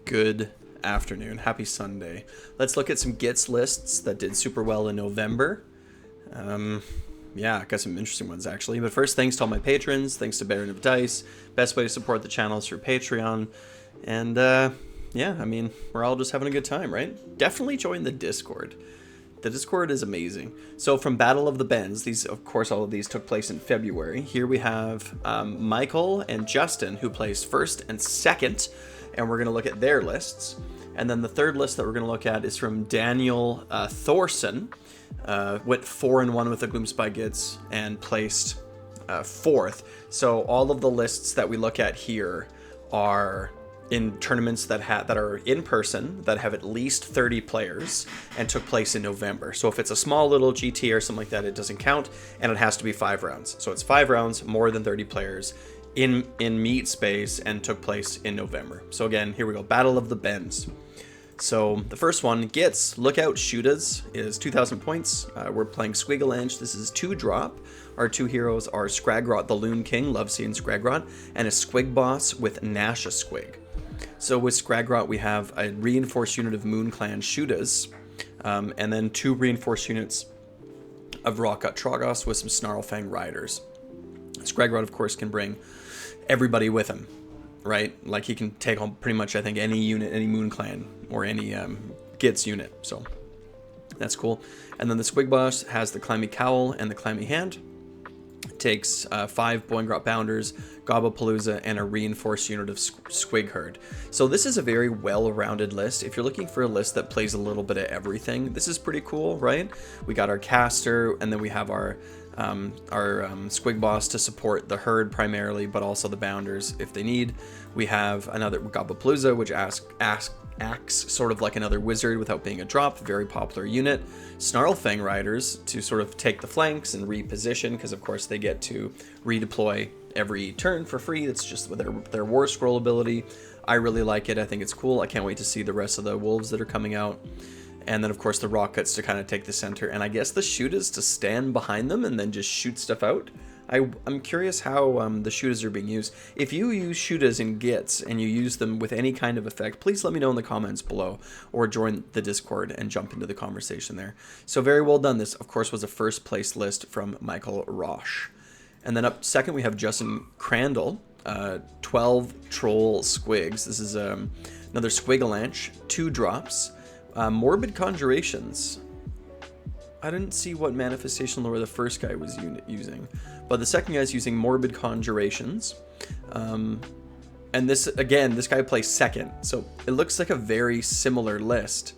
Good afternoon. Happy Sunday. Let's look at some Gitz lists that did super well in November. Yeah, got some interesting ones actually. But first, thanks to all my patrons. Thanks to Baron of Dice. Best way to support the channel is through Patreon. And yeah, I mean, we're all just having a good time, right? Definitely join the Discord. The Discord is amazing. So from Battle of the Bends, these, of course, all of these took place in February. Here we have Michael and Justin, who placed first and second, and we're going to look at their lists. And then the third list that we're going to look at is from Daniel Thorson, went 4-1 with the Gloomspy Gitz and placed fourth. So all of the lists that we look at here are in tournaments that are in person, that have at least 30 players, and took place in November. So if it's a small little GT or something like that, it doesn't count, and it has to be 5 rounds. So it's 5 rounds, more than 30 players, in meat space, and took place in November. So again, here we go, Battle of the Bends. So the first one, Gitz, Lookout Shootas, is 2,000 points. We're playing Squigalanche. This is 2-drop. Our 2 heroes are Scragrot the Loon King, love seeing Scragrot, and a Squig Boss with Nasha Squig. So with Scragrot, we have a reinforced unit of Moon Clan Shootas, and then 2 reinforced units of Rockgut Trogos with some Snarlfang Riders. Scragrot, of course, can bring everybody with him, right? Like, he can take on pretty much, I think, any unit, any Moon Clan, or any Gitz unit, so that's cool. And then the Squig Boss has the Clammy Cowl and the Clammy Hand. Takes 5 Boingrot Bounders, Gobblepalooza, and a reinforced unit of Squig Herd. So this is a very well-rounded list. If you're looking for a list that plays a little bit of everything, this is pretty cool, right? We got our caster, and then we have our Squig Boss to support the herd primarily, but also the bounders if they need. We have another Gobblepalooza, which acts sort of like another wizard without being a drop, very popular unit. Snarlfang Riders to sort of take the flanks and reposition, because of course they get to redeploy every turn for free. It's just with their War Scroll ability. I really like it. I think it's cool. I can't wait to see the rest of the wolves that are coming out. And then of course the Rockguts to kind of take the center, and I guess the Shootas to stand behind them and then just shoot stuff out. I'm curious how the Shootas are being used. If you use Shootas in Gitz and you use them with any kind of effect, please let me know in the comments below, or join the Discord and jump into the conversation there. So very well done. This, of course, was a first place list from Michael Roche. And then up second, we have Justin Crandall, 12 Troll Squigs. This is another Squigalanche, 2 drops. Morbid Conjurations. I didn't see what manifestation lore the first guy was using, but the second guy is using Morbid Conjurations. And this, again, this guy plays second, so it looks like a very similar list.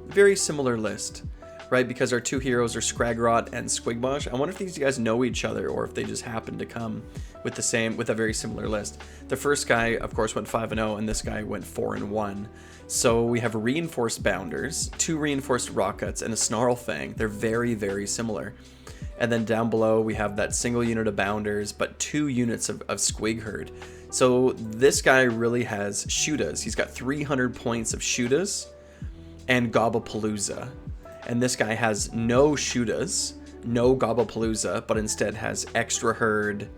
Very similar list, right? Because our 2 heroes are Scragrot and Squigbosh. I wonder if these guys know each other, or if they just happen to come with a very similar list. The first guy, of course, went 5-0, and this guy went 4-1. So we have reinforced Bounders, 2 reinforced Rockguts, and a Snarlfang. They're very, very similar. And then down below, we have that single unit of Bounders, but 2 units of Squig Herd. So this guy really has Shootas. He's got 300 points of Shootas and Gobblepalooza. And this guy has no Shootas, no Gobblepalooza, but instead has extra Herd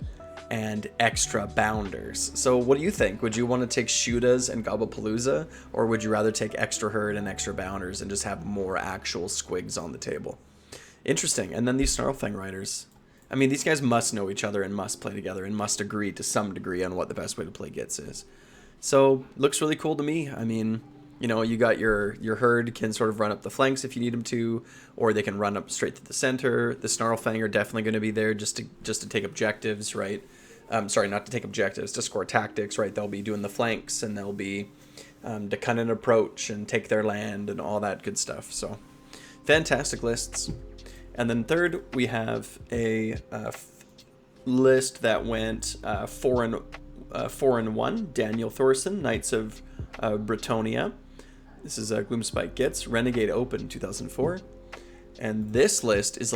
and extra Bounders. So what do you think? Would you want to take Shootas and Gobblepalooza, or would you rather take extra Herd and extra Bounders and just have more actual Squigs on the table? Interesting. And then these Snarlfang Riders. I mean, these guys must know each other and must play together and must agree to some degree on what the best way to play Gitz is. So looks really cool to me. I mean, you know, you got your herd can sort of run up the flanks if you need them to, or they can run up straight to the center. The Snarlfang are definitely going to be there just to take objectives, right? Sorry, not to take objectives, to score tactics, right? They'll be doing the flanks, and they'll be to cut an approach and take their land and all that good stuff. So fantastic lists. And then third, we have a list that went 4-1. Daniel Thorson, Knights of Bretonia. This is Gloomspike Gitz, Renegade Open 2004. And this list is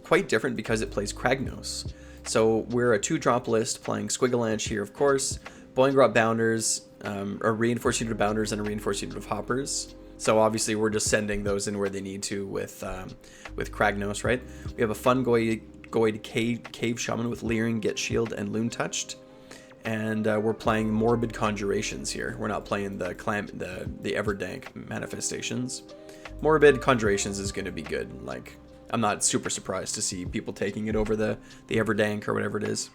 quite different because it plays Kragnos. So we're a 2-drop list playing Squigalanche here, of course. Boingrot Bounders, a reinforced unit of Bounders, and a reinforced unit of Hoppers. So obviously we're just sending those in where they need to with Kragnos, right? We have a Fungoid Cave Shaman with Leering, Get Shield, and Loon Touched. and we're playing Morbid Conjurations here. We're not playing the Everdank manifestations. Morbid Conjurations is going to be good. Like, I'm not super surprised to see people taking it over the Everdank or whatever it is.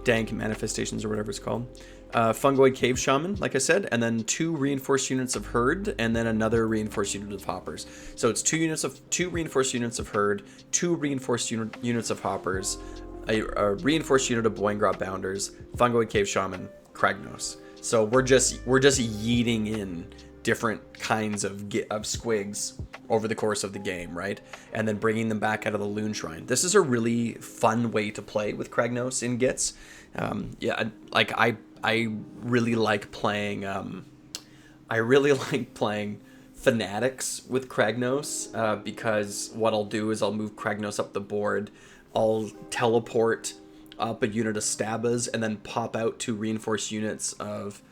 Dank manifestations or whatever it's called. Fungoid Cave Shaman, like I said, and then 2 reinforced units of Herd, and then another reinforced unit of Hoppers. So it's 2 reinforced units of Herd, 2 reinforced units of Hoppers, a reinforced unit of Boingrot Bounders, Fungoid Cave Shaman, Kragnos. So we're just yeeting in different kinds of squigs over the course of the game, right? And then bringing them back out of the Loon Shrine. This is a really fun way to play with Kragnos in Gitz. Yeah, like I really like playing. I really like playing Fanatics with Kragnos because what I'll do is I'll move Kragnos up the board. I'll teleport up a unit of Stabas and then pop out 2 reinforced units of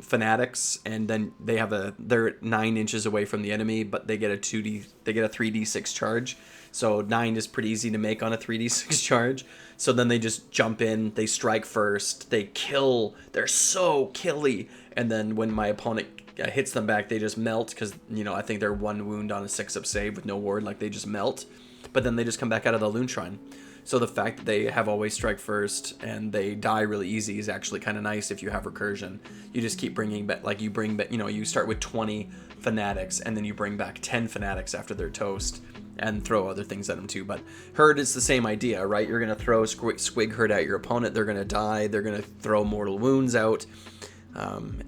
Fanatics, and then they're 9 inches away from the enemy, but they get a 3d6 charge. So 9 is pretty easy to make on a 3d6 charge. So then they just jump in, they strike first, they kill, they're so killy, and then when my opponent hits them back, they just melt, because, you know, I think they're 1 wound on a 6-up save with no ward, like they just melt, but then they just come back out of the Loon Shrine. So the fact that they have always strike first and they die really easy is actually kind of nice if you have recursion. You just keep bringing back, like you bring back, you know, you start with 20 Fanatics and then you bring back 10 Fanatics after they're toast and throw other things at them too. But Herd is the same idea, right? You're going to throw Squig Herd at your opponent. They're going to die. They're going to throw mortal wounds out.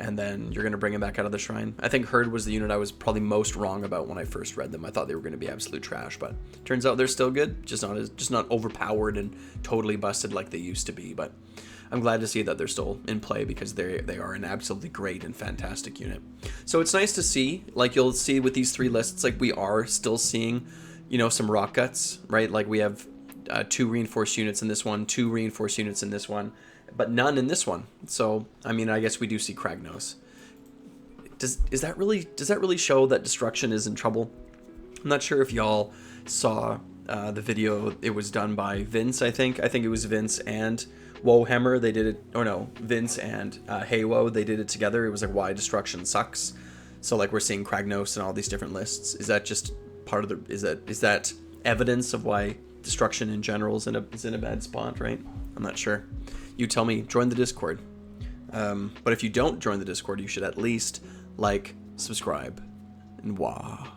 And then you're going to bring them back out of the shrine. I think Herd was the unit I was probably most wrong about when I first read them. I thought they were going to be absolute trash, but turns out they're still good, just not overpowered and totally busted like they used to be. But I'm glad to see that they're still in play because they are an absolutely great and fantastic unit. So it's nice to see, like you'll see with these 3 lists, like we are still seeing, you know, some rock guts, right? Like we have 2 reinforced units in this one, 2 reinforced units in this one, but none in this one. So, I mean, I guess we do see Kragnos. Does that really show that Destruction is in trouble? I'm not sure if y'all saw the video. It was done by Vince, I think. I think it was Vince and Wohammer. They did it, or no, Vince and Heywo. They did it together. It was like why Destruction sucks. So like we're seeing Kragnos and all these different lists. Is that just part of the? Is that evidence of why Destruction in general is in a bad spot? Right? I'm not sure. You tell me. Join the Discord. But if you don't join the Discord, you should at least like, subscribe, and wah.